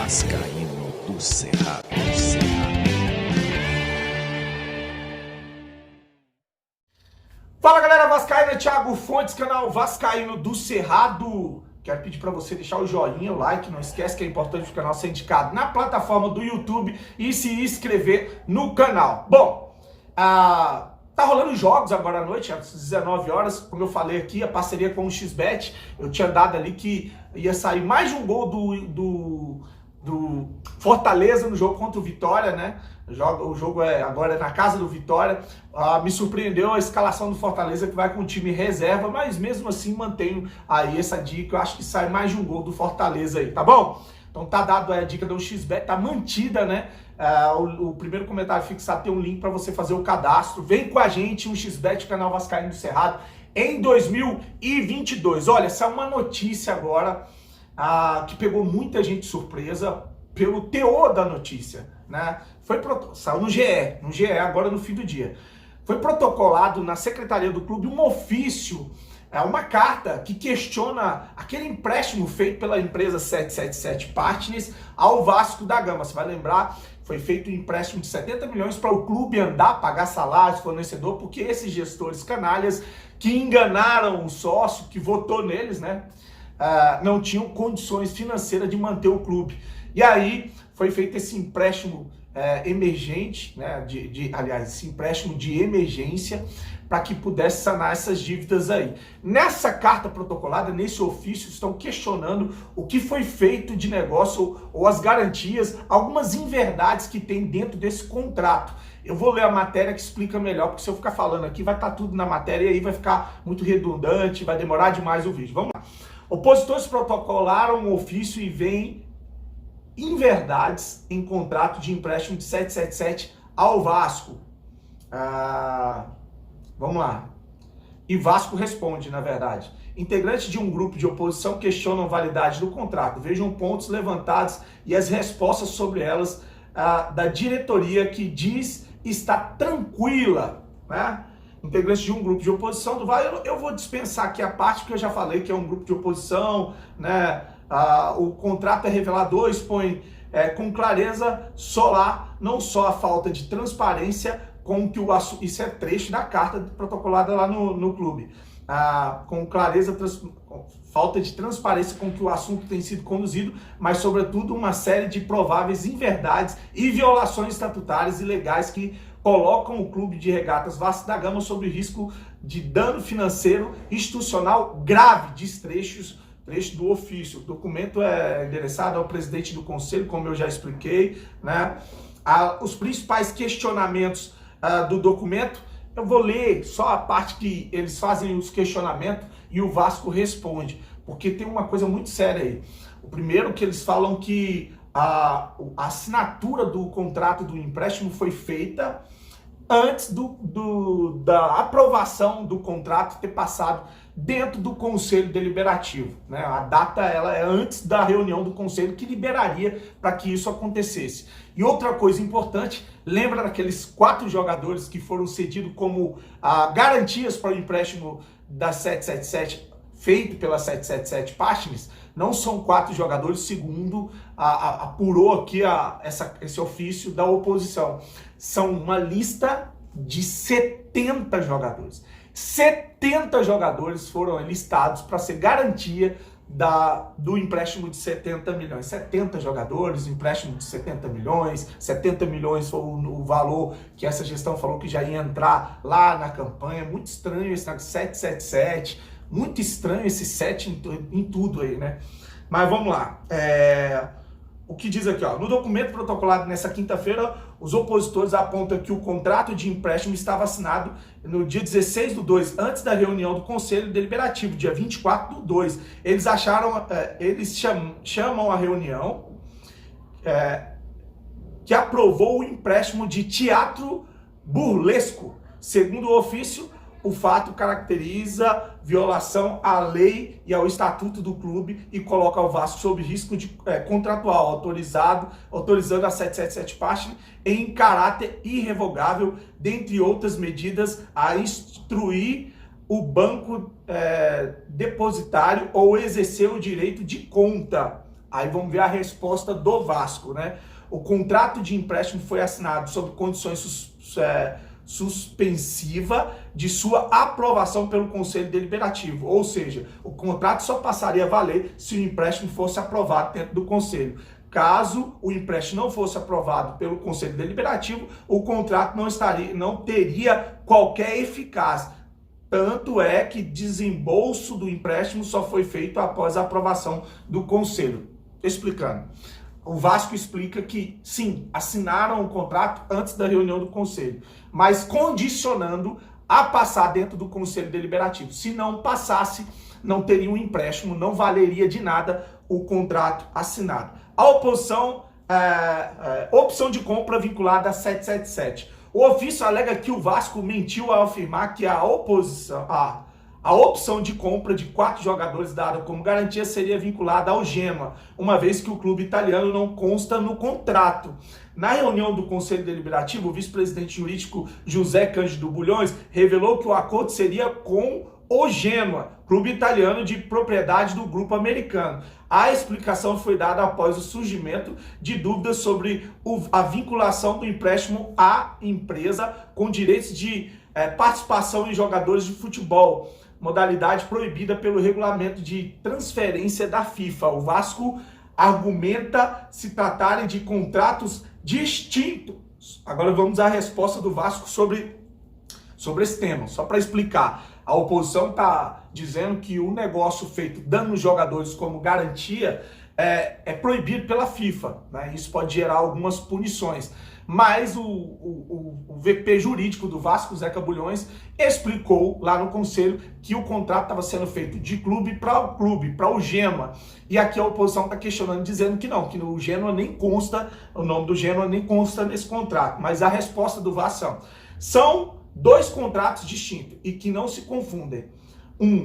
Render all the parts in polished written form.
Vascaíno do Cerrado. Fala galera vascaína, Thiago Fontes, canal Vascaíno do Cerrado. Quero pedir para você deixar o joinha, o like, não esquece que é importante o canal ser indicado na plataforma do YouTube e se inscrever no canal. Bom, tá rolando jogos agora à noite, às 19 horas, como eu falei aqui, a parceria com o XBet, eu tinha dado ali que ia sair mais de um gol do Fortaleza no jogo contra o Vitória, né? O jogo agora é na casa do Vitória. Me surpreendeu a escalação do Fortaleza, que vai com o time reserva, mas mesmo assim mantenho aí essa dica. Eu acho que sai mais de um gol do Fortaleza aí, tá bom? Então tá dado a dica do XBet, tá mantida, né? O primeiro comentário fixado tem um link para você fazer o cadastro. Vem com a gente, o XBet, canal Vascaíno do Cerrado, em 2022. Olha, essa é uma notícia agora que pegou muita gente surpresa pelo teor da notícia, né? Saiu no GE agora no fim do dia. Foi protocolado na secretaria do clube um ofício, uma carta que questiona aquele empréstimo feito pela empresa 777 Partners ao Vasco da Gama. Você vai lembrar, foi feito um empréstimo de 70 milhões para o clube andar, pagar salários, fornecedor, porque esses gestores canalhas que enganaram o sócio, que votou neles, né? Não tinham condições financeiras de manter o clube. E aí foi feito esse empréstimo emergente, né? Esse empréstimo de emergência para que pudesse sanar essas dívidas aí. Nessa carta protocolada, nesse ofício, estão questionando o que foi feito de negócio ou as garantias, algumas inverdades que tem dentro desse contrato. Eu vou ler a matéria que explica melhor, porque se eu ficar falando aqui vai estar tudo na matéria e aí vai ficar muito redundante, vai demorar demais o vídeo. Vamos lá. Opositores protocolaram um ofício e veem inverdades em contrato de empréstimo de 777 ao Vasco. Vamos lá. E Vasco responde, na verdade. Integrantes de um grupo de oposição questionam a validade do contrato. Vejam pontos levantados e as respostas sobre elas da diretoria, que diz estar tranquila, né? Integrantes de um grupo de oposição do Vasco. Eu vou dispensar aqui a parte, porque eu já falei que é um grupo de oposição, né? O contrato é revelador, expõe com clareza solar não só a falta de transparência com que o assunto, isso é trecho da carta protocolada lá no clube, com clareza, falta de transparência com que o assunto tem sido conduzido, mas sobretudo uma série de prováveis inverdades e violações estatutárias e legais que colocam o clube de regatas Vasco da Gama sob risco de dano financeiro institucional grave, diz trecho do ofício. O documento é endereçado ao presidente do conselho, como eu já expliquei, né? Os principais questionamentos do documento, eu vou ler só a parte que eles fazem os questionamentos e o Vasco responde, porque tem uma coisa muito séria aí. O primeiro, que eles falam que a assinatura do contrato do empréstimo foi feita antes da aprovação do contrato ter passado dentro do Conselho Deliberativo, né? A data ela é antes da reunião do Conselho que liberaria para que isso acontecesse. E outra coisa importante, lembra daqueles 4 jogadores que foram cedidos como garantias para o empréstimo da 777 feito pela 777 Partners? Não são 4 jogadores, segundo apurou aqui esse ofício da oposição. São uma lista de 70 jogadores. 70 jogadores foram listados para ser garantia do empréstimo de 70 milhões. 70 jogadores, empréstimo de 70 milhões. 70 milhões foi o valor que essa gestão falou que já ia entrar lá na campanha. Muito estranho esse 777. Muito estranho esse 7 em tudo aí, né? Mas vamos lá. O que diz aqui, ó, no documento protocolado nessa quinta-feira, os opositores apontam que o contrato de empréstimo estava assinado no dia 16/2, antes da reunião do Conselho Deliberativo, dia 24/2. Eles chamam a reunião que aprovou o empréstimo de teatro burlesco. Segundo o ofício, o fato caracteriza violação à lei e ao estatuto do clube e coloca o Vasco sob risco de contratual, autorizando a 777 Partners em caráter irrevogável, dentre outras medidas, a instruir o banco depositário ou exercer o direito de conta Aí vamos ver a resposta do Vasco, né? O contrato de empréstimo foi assinado sob condições suspensiva de sua aprovação pelo Conselho Deliberativo, ou seja, o contrato só passaria a valer se o empréstimo fosse aprovado dentro do Conselho. Caso o empréstimo não fosse aprovado pelo Conselho Deliberativo, o contrato não teria qualquer eficácia. Tanto é que desembolso do empréstimo só foi feito após a aprovação do Conselho. Explicando. O Vasco explica que, sim, assinaram o contrato antes da reunião do Conselho, mas condicionando a passar dentro do Conselho Deliberativo. Se não passasse, não teria um empréstimo, não valeria de nada o contrato assinado. A oposição, opção de compra vinculada a 777. O ofício alega que o Vasco mentiu ao afirmar que a opção de compra de 4 jogadores dada como garantia seria vinculada ao Genoa, uma vez que o clube italiano não consta no contrato. Na reunião do Conselho Deliberativo, o vice-presidente jurídico José Cândido Bulhões revelou que o acordo seria com o Genoa, clube italiano de propriedade do grupo americano. A explicação foi dada após o surgimento de dúvidas sobre a vinculação do empréstimo à empresa com direitos de participação em jogadores de futebol, modalidade proibida pelo regulamento de transferência da FIFA. O Vasco argumenta se tratarem de contratos distintos. Agora vamos à resposta do Vasco sobre esse tema, só para explicar. A oposição está dizendo que o negócio feito dando os jogadores como garantia é proibido pela FIFA, né? Isso pode gerar algumas punições. Mas o VP jurídico do Vasco, Zeca Bulhões, explicou lá no conselho que o contrato estava sendo feito de clube, para o Genoa. E aqui a oposição está questionando, dizendo que não, que o Genoa nem consta, o nome do Genoa nem consta nesse contrato. Mas a resposta do Vasco são 2 contratos distintos e que não se confundem.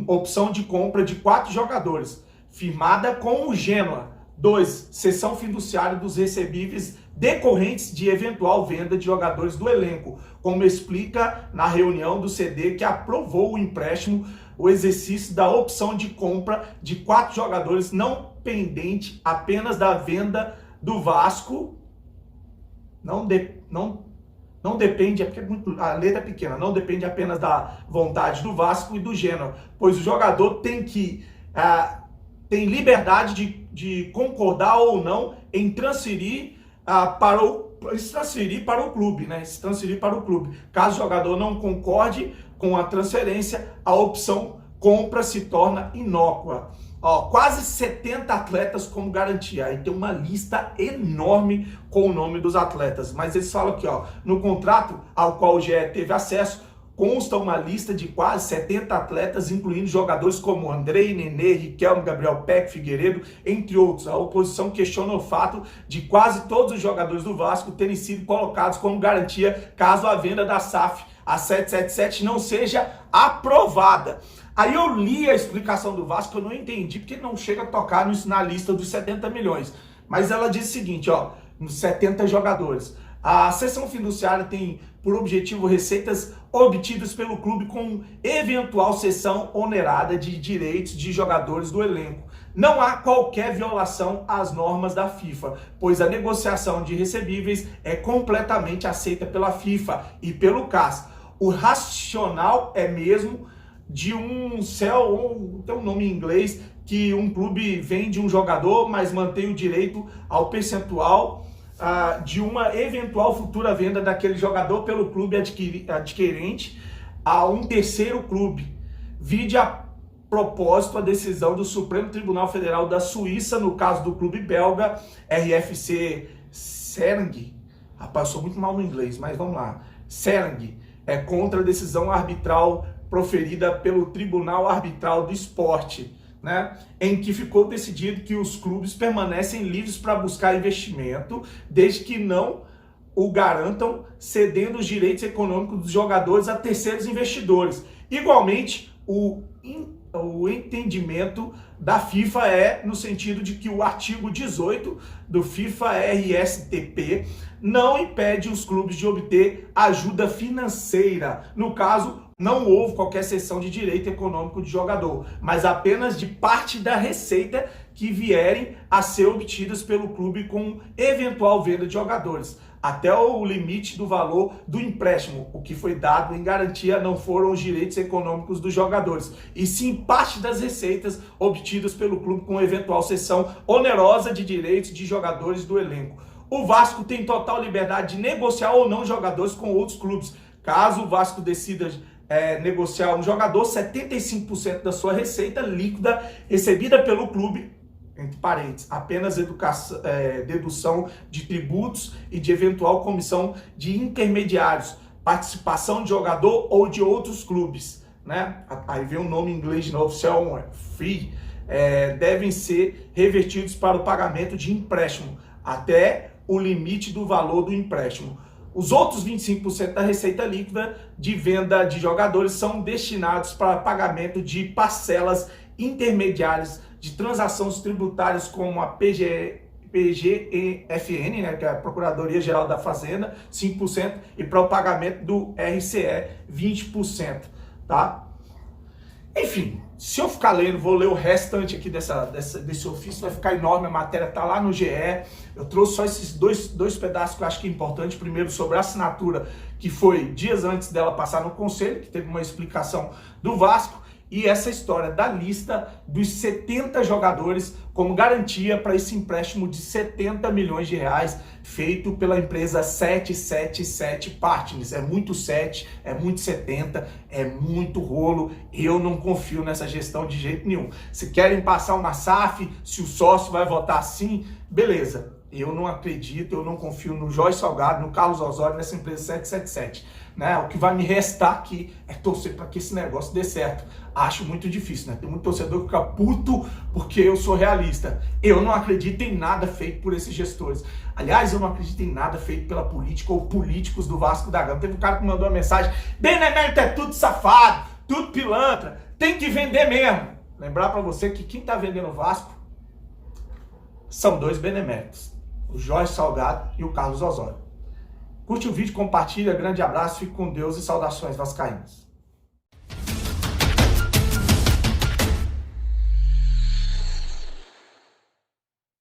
Opção de compra de 4 jogadores, firmada com o Genoa. 2, cessão fiduciária dos recebíveis decorrentes de eventual venda de jogadores do elenco, como explica na reunião do CD que aprovou o empréstimo, o exercício da opção de compra de 4 jogadores não pendente apenas da venda do Vasco. Não depende, porque a letra é pequena, não depende apenas da vontade do Vasco e do Genoa, pois o jogador tem liberdade de concordar ou não em transferir para o clube, né? Se transferir para o clube. Caso o jogador não concorde com a transferência, a opção compra se torna inócua. Quase 70 atletas como garantia. Aí tem uma lista enorme com o nome dos atletas. Mas eles falam aqui, no contrato ao qual o GE teve acesso, consta uma lista de quase 70 atletas, incluindo jogadores como Andrei, Nenê, Riquelme, Gabriel Peck, Figueiredo, entre outros. A oposição questiona o fato de quase todos os jogadores do Vasco terem sido colocados como garantia caso a venda da SAF, a 777, não seja aprovada. Aí eu li a explicação do Vasco, eu não entendi, porque não chega a tocar na lista dos 70 milhões. Mas ela diz o seguinte, nos 70 jogadores. A cessão fiduciária tem por objetivo receitas obtidas pelo clube com eventual cessão onerada de direitos de jogadores do elenco. Não há qualquer violação às normas da FIFA, pois a negociação de recebíveis é completamente aceita pela FIFA e pelo CAS. O racional é mesmo de tem um nome em inglês, que um clube vende um jogador, mas mantém o direito ao percentual de uma eventual futura venda daquele jogador pelo clube adquirente a um terceiro clube. Vide a propósito a decisão do Supremo Tribunal Federal da Suíça, no caso do clube belga RFC Serang. Rapaz, sou muito mal no inglês, mas vamos lá. Serang contra a decisão arbitral proferida pelo Tribunal Arbitral do Esporte, né, em que ficou decidido que os clubes permanecem livres para buscar investimento, desde que não o garantam, cedendo os direitos econômicos dos jogadores a terceiros investidores. Igualmente, o entendimento da FIFA é no sentido de que o artigo 18 do FIFA RSTP não impede os clubes de obter ajuda financeira. No caso, não houve qualquer cessão de direito econômico de jogador, mas apenas de parte da receita que vierem a ser obtidas pelo clube com eventual venda de jogadores, até o limite do valor do empréstimo. O que foi dado em garantia não foram os direitos econômicos dos jogadores, e sim parte das receitas obtidas pelo clube com eventual cessão onerosa de direitos de jogadores do elenco. O Vasco tem total liberdade de negociar ou não jogadores com outros clubes. Caso o Vasco decida negociar um jogador, 75% da sua receita líquida recebida pelo clube, entre parênteses, apenas dedução de tributos e de eventual comissão de intermediários, participação de jogador ou de outros clubes, né? Aí vem o nome em inglês de novo, fee, devem ser revertidos para o pagamento de empréstimo, até o limite do valor do empréstimo. Os outros 25% da receita líquida de venda de jogadores são destinados para pagamento de parcelas intermediárias de transações tributárias como a PGFN, né, que é a Procuradoria Geral da Fazenda, 5%, e para o pagamento do RCE, 20%, tá? Enfim, se eu ficar lendo, vou ler o restante aqui desse ofício, vai ficar enorme, a matéria tá lá no GE. Eu trouxe só esses dois pedaços que eu acho que é importante. Primeiro, sobre a assinatura, que foi dias antes dela passar no Conselho, que teve uma explicação do Vasco, e essa história da lista dos 70 jogadores como garantia para esse empréstimo de 70 milhões de reais feito pela empresa 777 Partners. É muito 7, é muito 70, é muito rolo. Eu não confio nessa gestão de jeito nenhum. Se querem passar uma SAF, se o sócio vai votar sim, beleza. Eu não acredito, eu não confio no Jorge Salgado, no Carlos Osório, nessa empresa 777. Né? O que vai me restar aqui é torcer para que esse negócio dê certo. Acho muito difícil, né? Tem muito torcedor que fica puto porque eu sou realista. Eu não acredito em nada feito por esses gestores. Aliás, eu não acredito em nada feito pela política ou políticos do Vasco da Gama. Teve um cara que mandou uma mensagem: Benemérito é tudo safado, tudo pilantra, tem que vender mesmo. Lembrar para você que quem tá vendendo o Vasco são dois beneméritos: o Jorge Salgado e o Carlos Osório. Curte o vídeo, compartilha, grande abraço, fique com Deus e saudações vascaínas.